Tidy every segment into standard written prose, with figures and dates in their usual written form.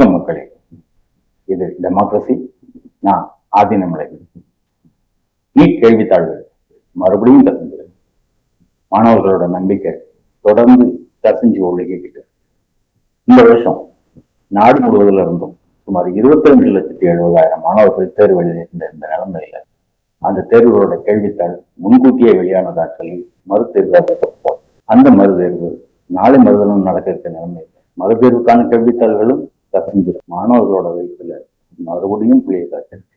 வணக்கம் மக்களே. இது டெமோக்ரசி. நான் ஆதினமலை. நீட் கேள்வித்தாள்கள் மறுபடியும் கசிஞ்சு மாணவர்களோட நம்பிக்கை தொடர்ந்து கசிஞ்சு ஒழுகிக்கிட்டு இந்த வருஷம் நாடு முழுவதில் இருந்தும் சுமார் 22,70,000 மாணவர்கள் தேர்வு எழுதியிருந்த இந்த நிலைமையில அந்த தேர்வுகளோட கேள்வித்தாள் முன்கூட்டியே வெளியானதா சொல்லி மறுதேர்வு அந்த மறுதேர்வு நாளை மறுதலும் நடக்க இருக்க நிலைமையில மறுதேர்வுக்கான கேள்வித்தாள்களும் கசிஞ்சிடும். மாணவர்களோட வயசுல மறுபடியும் புள்ளியை காய்ச்சிருச்சு.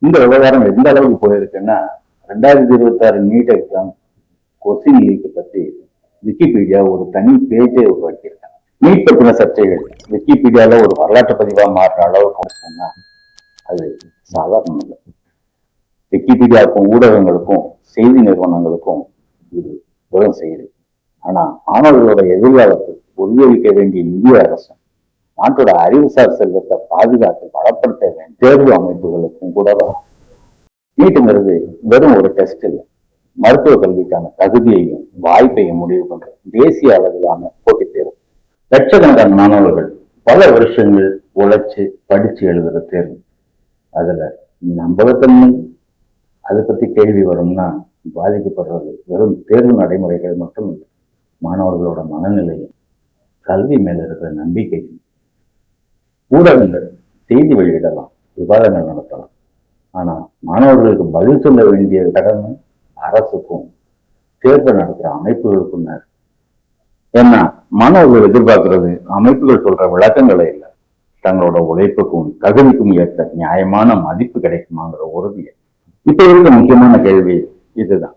இந்த விவகாரம் எந்த அளவுக்கு போயிருக்குன்னா 2026 நீட் எக்ஸாம் கொஸ்டின் லீக் பத்தி விக்கிபீடியா ஒரு தனி பேஜை உருவாக்கியிருக்காங்க. நீட் பற்றின சர்ச்சைகள் விக்கிபீடியால ஒரு வரலாற்று பதிவா மாற்ற அளவுக்கு அது சாதாரணம் இல்லை. விக்கிபீடியாவுக்கும் ஊடகங்களுக்கும் செய்தி நிறுவனங்களுக்கும் இது வெறும் செய்தி. ஆனா மாணவர்களோட எதிர்காலத்துக்கு உறுதியளிக்க வேண்டிய இந்திய அரசும் நாட்டோட அறிவுசார் செல்வத்தை பாதுகாத்து பலப்படுத்த வேண்டிய தேர்வு அமைப்புகளுக்கும் கூட நீட்டுங்கிறது வெறும் ஒரு டெஸ்ட் இல்லை, மருத்துவ கல்விக்கான தகுதியையும் வாய்ப்பையும் முடிவு பண்ற தேசிய அளவிலான போட்டித் தேர்வு. லட்சக்கணக்கான மாணவர்கள் பல வருஷங்கள் உழைச்சு படிச்சு எழுதுற தேர்வு. அதுல நம்பகத்தன்மை அதை பத்தி கேள்வி வரும்னா பாதிக்கப்படுறது வெறும் தேர்வு நடைமுறைகள் மட்டும் இல்லை, மாணவர்களோட மனநிலையும் கல்வி மேல இருக்கிற நம்பிக்கை. ஊடகங்கள் செய்தி வெளியிடலாம், விவாதங்கள் நடத்தலாம், ஆனா மாணவர்களுக்கு பதில் சொல்ல வேண்டிய கடமை அரசுக்கும் தேர்வு நடத்துற அமைப்புகளுக்கும். ஏன்னா மாணவர்கள் எதிர்பார்க்கிறது அமைப்புகள் சொல்ற விளக்கங்களே இல்லை, தங்களோட உழைப்புக்கும் தகுதிக்கும் ஏற்ற நியாயமான மதிப்பு கிடைக்குமாங்கிற உறுதியை. இப்ப இருக்க முக்கியமான கேள்வி இதுதான்.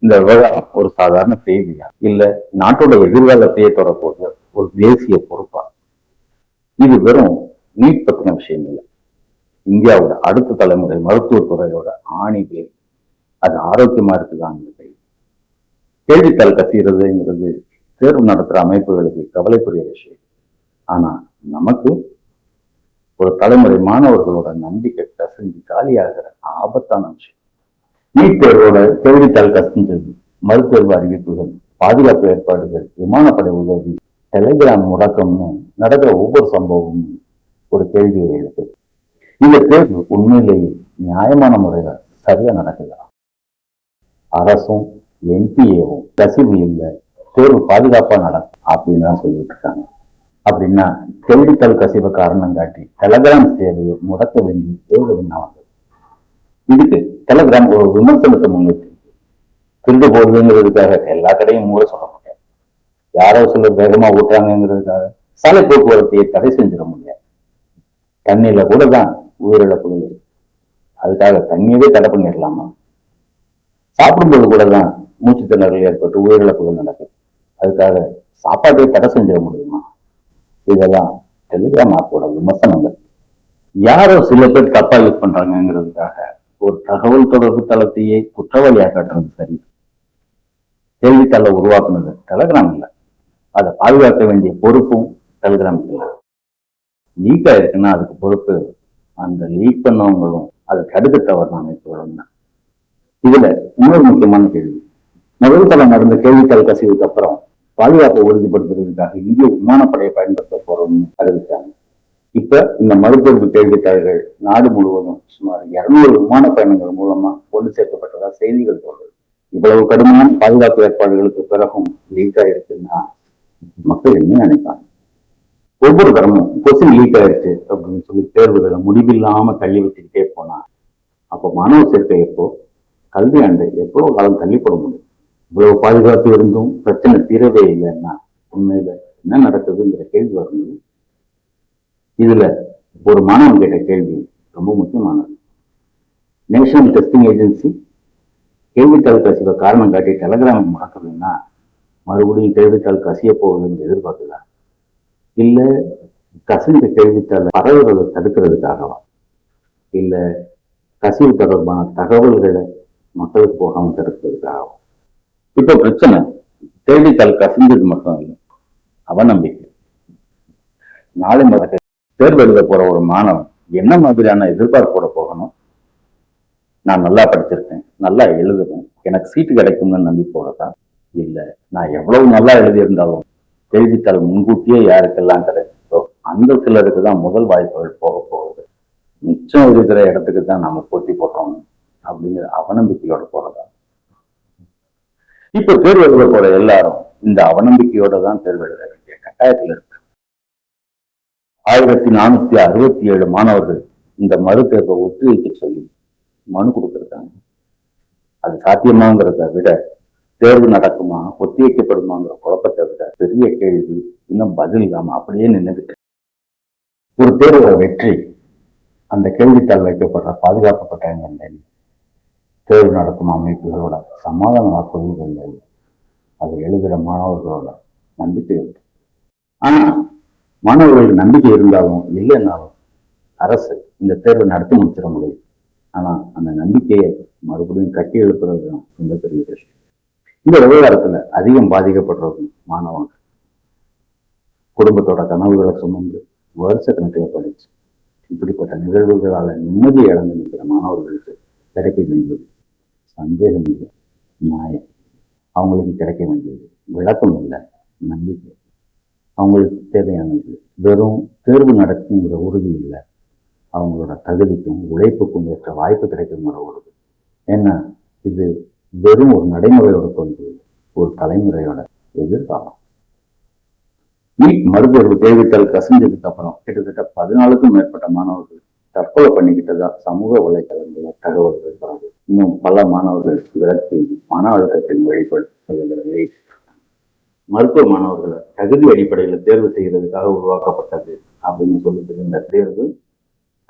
இந்த விவகாரம் ஒரு சாதாரண செய்தியா இல்ல நாட்டோட எதிர்காலத்தையே தொடரப்போது ஒரு தேசிய பொறுப்பா? இது வெறும் நீட் பத்தின விஷயம் இல்லை, இந்தியாவோட அடுத்த தலைமுறை மருத்துவத்துறையோட ஆணிகள். அது ஆரோக்கியமா இருக்குதாங்க. கேள்வித்தாள் கசிகிறதுங்கிறது தேர்வு நடத்துற அமைப்புகளுக்கு கவலைக்குரிய விஷயம். ஆனா நமக்கு ஒரு தலைமுறை மாணவர்களோட நம்பிக்கை கசிஞ்சு காலியாகிற ஆபத்தான விஷயம். நீட் தேர்வோட கேள்வித்தாள் கசிஞ்சது, மறுதேர்வு அறிவிப்புகள், பாதுகாப்பு ஏற்பாடுகள், விமானப்படை உதவி, டெலிகிராம் முடக்கம்னு நடக்கிற ஒவ்வொரு சம்பவமும் ஒரு கேள்வியை எழுப்புது. இந்த தேர்வு உண்மையிலேயே நியாயமான முறையில சரியா நடக்குதா? அரசும் என்பிஏவும் கசிவு இல்லை, தேர்வு பாதுகாப்பா நடக்கும் அப்படின்னு தான் சொல்லிட்டு இருக்காங்க. அப்படின்னா கேள்வித்தாள் கசிவை காரணம் காட்டி டெலிகிராம் சேவையை முடக்க வேண்டிய தேர்வு என்ன வந்தது? இதுக்கு டெலிகிராம் ஒரு விமர்சனத்தை முன்னிட்டு திருடு போகுதுங்கிறதுக்காக எல்லா கடையும் மூட சொல்ல முடியாது. யாரோ சிலர் வேகமா ஊட்டுறாங்கிறதுக்காக சாலை போக்குவரத்தையே தடை செஞ்சிட முடியாது. தண்ணியில கூட தான் உயிரிழப்புகள் இருக்கு, அதுக்காக தண்ணியவே தடை பண்ணிடலாமா? சாப்பிடும்போது கூட தான் மூச்சு திணறல் ஏற்பட்டு உயிரிழப்புகள் நடக்குது, அதுக்காக சாப்பாட்டை தடை செஞ்சிட முடியுமா? இதெல்லாம் டெலிகிராம் ஆப்போட விமர்சனங்கள். யாரோ சில பேர் தப்பா யூஸ் பண்றாங்கிறதுக்காக ஒரு தகவல் தொடர்பு தளத்தையே குற்றவாளியா காட்டுறது சரி? கேள்வித்தாள உருவாக்குனது டெலிகிராம் இல்லை, அதை பாதுகாக்க வேண்டிய பொறுப்பும் டெலிகிராம் இல்லை. லீக் ஆயிருக்குன்னா அதுக்கு பொறுப்பு அந்த லீக் பண்ணவங்களும் அதை தடுக்க தவறுன அமைப்புகளும் தான். இதுல இன்னொரு முக்கியமான கேள்வி, முதல் தளம் நடந்த கேள்வித்தாள் கசிவுக்கு அப்புறம் பாதுகாப்பை உறுதிப்படுத்துறதுக்காக இந்திய விமானப்படையை பயன்படுத்த போறோம்னு அறிவித்தாங்க. இப்ப இந்த மறுதேர்வு கேள்வித்தாள்கள் நாடு முழுவதும் சுமார் 200 விமான பயணங்கள் மூலமா கொண்டு சேர்க்கப்பட்டதா செய்திகள் சொல்றது. இவ்வளவு கடுமையான பாதுகாப்பு ஏற்பாடுகளுக்கு பிறகும் லீக் ஆயிருக்குன்னா மக்கள் என்ன நினைப்பாங்க? ஒவ்வொரு தரமும் கொஸ்டின் லீக் ஆயிடுச்சு அப்படின்னு சொல்லி தேர்வுகளை முடிவில்லாம தள்ளி வச்சுக்கிட்டே போனா அப்போ மாணவ சேர்க்கை எப்போ, கல்வி ஆண்டு எவ்வளவு காலம் தள்ளிப்பட முடியும்? இவ்வளவு பாதுகாப்பு இருந்தும் பிரச்சனை தீரவே இல்லைன்னா உண்மையில என்ன நடக்குதுங்கிற கேள்வி வரணும். இதுல ஒரு மாணவன் கேட்ட கேள்வி ரொம்ப முக்கியமானது. நேஷனல் டெஸ்டிங் ஏஜென்சி கேள்வித்தாள் கசிவை காரணம் காட்டி டெலிகிராம் முடக்குதுன்னா மறுபடியும் கேள்வித்தாள் கசிய போகுதுன்னு எதிர்பார்க்குதா? இல்ல கசிஞ்ச கேள்வித்தாள் பரவுறதை தடுக்கிறதுக்காகவா? இல்ல கசிவு தொடர்பான தகவல்களை மக்களுக்கு போகாம தடுக்கிறதுக்காகவா? இப்ப பிரச்சனை கேள்வித்தாள் கசிஞ்சது மட்டும் இல்லை, அவநம்பிக்கை. நாளை முதல் தேர்வு எழுத போற ஒரு மாணவன் என்ன மாதிரியான எதிர்பார்ப்போட போகணும்? நான் நல்லா படிச்சிருக்கேன், நல்லா எழுதுவேன், எனக்கு சீட்டு கிடைக்கும்னு நம்பிக்கையோடதான்? இல்ல நான் எவ்வளவு நல்லா எழுதியிருந்தாலும் கேள்வித்தாள் முன்கூட்டியே யாருக்கெல்லாம் கிடைச்சதோ அந்த சிலருக்கு தான் முதல் வாய்ப்புகள் போக போகுது. மிச்சம் இருக்கிற இடத்துக்கு தான் நம்ம போட்டி போடுறோம் அப்படிங்கிற அவநம்பிக்கையோட போறதா. இப்ப தேர்வு எழுத போற எல்லாரும் இந்த அவநம்பிக்கையோட தான் தேர்வு எழுத வேண்டிய கட்டாயத்தில் இருக்கு. 1467 மாணவர்கள் இந்த மறு தேர்வை ஒத்திவைக்க சொல்லி மனு கொடுத்திருக்காங்க. அது சாத்தியமாங்கிறத விட தேர்வு நடக்குமா ஒத்திவைக்கப்படுமாங்கிற குழப்பத்தை விட பெரிய கேள்வி இன்னும் பதில் இல்லாம அப்படியே நின்றுட்டு. ஒரு தேர்வோட வெற்றி அந்த கேள்வித்தாள் வைக்கப்படுற பாதுகாக்கப்பட்ட இடங்கள், தேர்வு நடத்தும் அமைப்புகளோட சமாதான வாக்குறுதிகள், அதை எழுதுகிற மாணவர்களோட நம்பிக்கை இருக்கு. ஆனா மாணவர்களுக்கு நம்பிக்கை இருந்தாலும் இல்லைன்னாலும் அரசு இந்த தேர்வை நடத்தி முடிச்சிட முடியும். ஆனா அந்த நம்பிக்கையை மறுபடியும் கட்டி எழுப்புறது தான் ரொம்ப பெரிய விஷயம். இந்த விவகாரத்துல அதிகம் பாதிக்கப்படுறது மாணவன். குடும்பத்தோட கனவுகளை சுமந்து வருஷ கணக்கில் படிச்சு இப்படிப்பட்ட நிகழ்வுகளால நிம்மதி இழந்து நிற்கிற மாணவர்களுக்கு கிடைக்க வேண்டியது சந்தேகம் இல்லை, நியாயம். அவங்களுக்கு கிடைக்க வேண்டியது விளக்கம் இல்லை, நம்பிக்கை. அவங்களுக்கு தேவையானது வெறும் தேர்வு நடக்குங்கிற உறுதி இல்லை, அவங்களோட தகுதிக்கும் உழைப்புக்கும் ஏற்ற வாய்ப்பு கிடைக்குங்கிற உறுதி. ஏன்னா இது வெறும் ஒரு நடைமுறையோட தோல்வி, ஒரு தலைமுறையோட எதிர்காலம். நீட் மறுதேர்வு தேர்வுத்தாள் கசிஞ்சதுக்கு அப்புறம் கிட்டத்தட்ட 14க்கும் மேற்பட்ட மாணவர்கள் தற்கொலை பண்ணிக்கிட்டதா சமூக வலைதளங்கள தகவல்கள் வருது. இன்னும் பல மாணவர்கள் விரக்தி மன அழுத்தத்தின் வெளிப்படுத்துகிறது. மருத்துவ மாணவர்களை தகுதி அடிப்படையில் தேர்வு செய்யறதுக்காக உருவாக்கப்பட்டது அப்படின்னு சொல்லிட்டு இந்த தேர்வு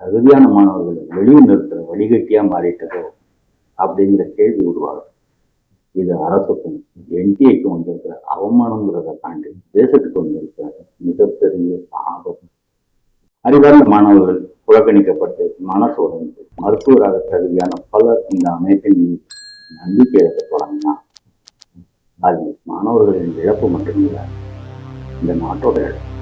தகுதியான மாணவர்களை வெளியே நிறுத்துற வழிகட்டியா மாறிட்டதோ அப்படிங்கிற கேள்வி உருவாகும். இது அரசுக்கும் என்டிஏக்கும் வந்திருக்கிற அவமானங்கிறத தாண்டி தேசத்துக்கு வந்திருக்கிற மிகப்பெரிய ஆபத்து. அறிவார்ந்த மாணவர்கள் புறக்கணிக்கப்பட்டு மனசு உடைந்து மருத்துவராக தகுதியான பலர் இந்த அமைப்பின் நம்பிக்கை இழக்க தொடங்கினா அது மாணவர்களின் இழப்பு மட்டுமில்லை, இந்த நாட்டோட இழப்பு.